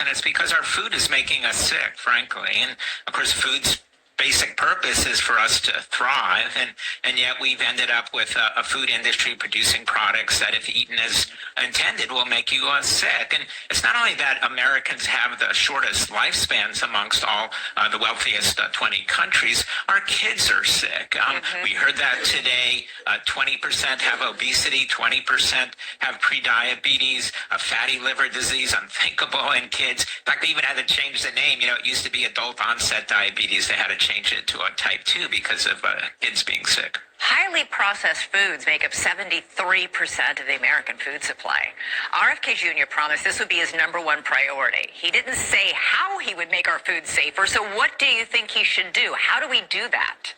and it's because our food is making us sick, frankly. And of course, food's basic purpose is for us to thrive, and yet we've ended up with a food industry producing products that, if eaten as intended, will make you sick. And it's not only that Americans have the shortest lifespans amongst all the wealthiest 20 countries, our kids are sick. We heard that today. 20% have obesity, 20% have prediabetes, a fatty liver disease, unthinkable in kids. In fact, they even had to change the name. It used to be adult onset diabetes. They had to change it to a type 2 because of kids being sick. Highly processed foods make up 73% of the American food supply. RFK Jr. promised this would be his #1 priority. He didn't say how he would make our food safer, so what do you think he should do? How do we do that?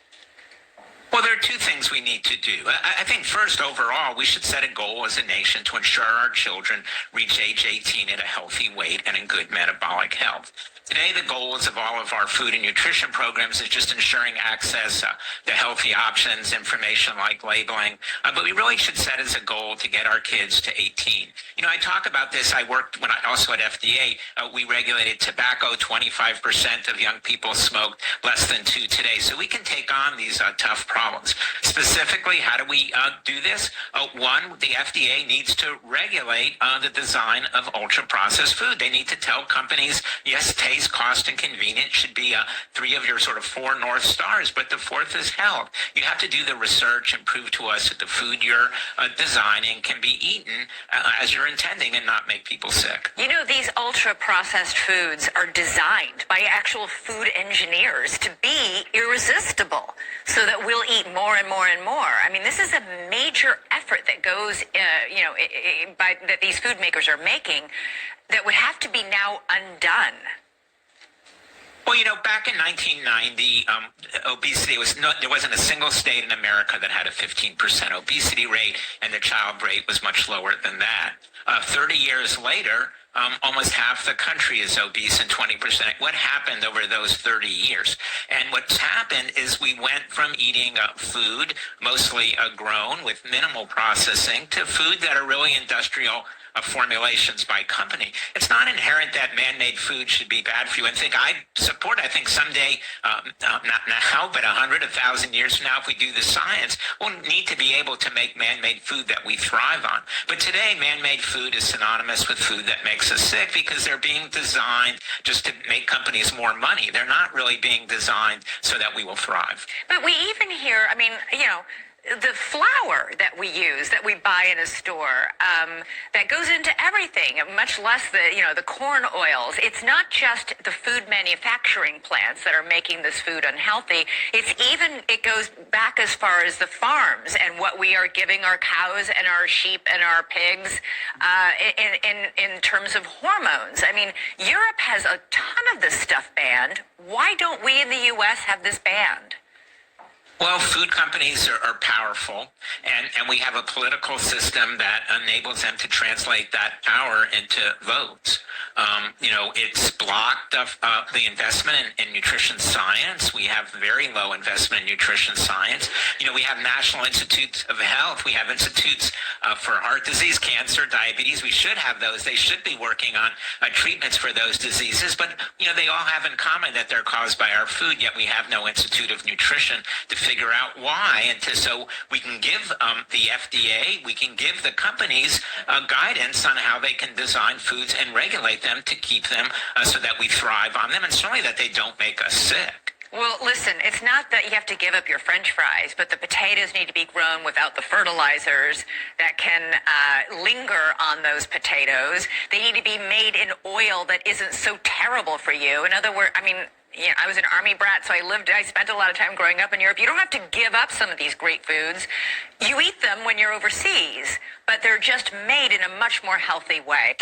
Well, there are two things we need to do. I think first, overall, we should set a goal as a nation to ensure our children reach age 18 at a healthy weight and in good metabolic health. Today, the goals of all of our food and nutrition programs is just ensuring access to healthy options, information like labeling. But we really should set as a goal to get our kids to 18. I talk about this. I worked when I also at FDA. We regulated tobacco. 25% of young people smoked, less than 2 today. So we can take on these tough problems. Specifically, how do we do this? One, the FDA needs to regulate the design of ultra-processed food. They need to tell companies, yes, taste, cost, and convenience should be 3 of your sort of 4 North Stars, but the 4th is health. You have to do the research and prove to us that the food you're designing can be eaten as you're intending and not make people sick. These ultra-processed foods are designed by actual food engineers to be irresistible so that we'll eat more and more and more. I mean, this is a major effort that goes, that these food makers are making that would have to be now undone. Well, back in 1990, obesity there wasn't a single state in America that had a 15% obesity rate, and the child rate was much lower than that. 30 years later, almost half the country is obese and 20%. What happened over those 30 years? And what's happened is we went from eating food, mostly grown with minimal processing, to food that are really industrial formulations by company. It's not inherent that man-made food should be bad for you. I think someday, not now, but 100, 1,000 years from now, if we do the science, we'll need to be able to make man-made food that we thrive on. But today, man-made food is synonymous with food that makes us sick because they're being designed just to make companies more money. They're not really being designed so that we will thrive. But we even hear, the flour that we use, that we buy in a store, that goes into everything, much less the corn oils. It's not just the food manufacturing plants that are making this food unhealthy. It goes back as far as the farms and what we are giving our cows and our sheep and our pigs in terms of hormones. I mean, Europe has a ton of this stuff banned. Why don't we in the U.S. have this banned? Well, food companies are powerful, and we have a political system that enables them to translate that power into votes. It's blocked the investment in nutrition science. We have very low investment in nutrition science. We have national institutes of health. We have institutes for heart disease, cancer, diabetes. We should have those. They should be working on treatments for those diseases, but, they all have in common that they're caused by our food, yet we have no Institute of Nutrition to figure out why, so we can give the FDA, we can give the companies guidance on how they can design foods and regulate them to keep them so that we thrive on them, and certainly that they don't make us sick. Well, listen, it's not that you have to give up your French fries, but the potatoes need to be grown without the fertilizers that can linger on those potatoes. They need to be made in oil that isn't so terrible for you. In other words, I was an army brat, so I spent a lot of time growing up in Europe. You don't have to give up some of these great foods. You eat them when you're overseas, but they're just made in a much more healthy way.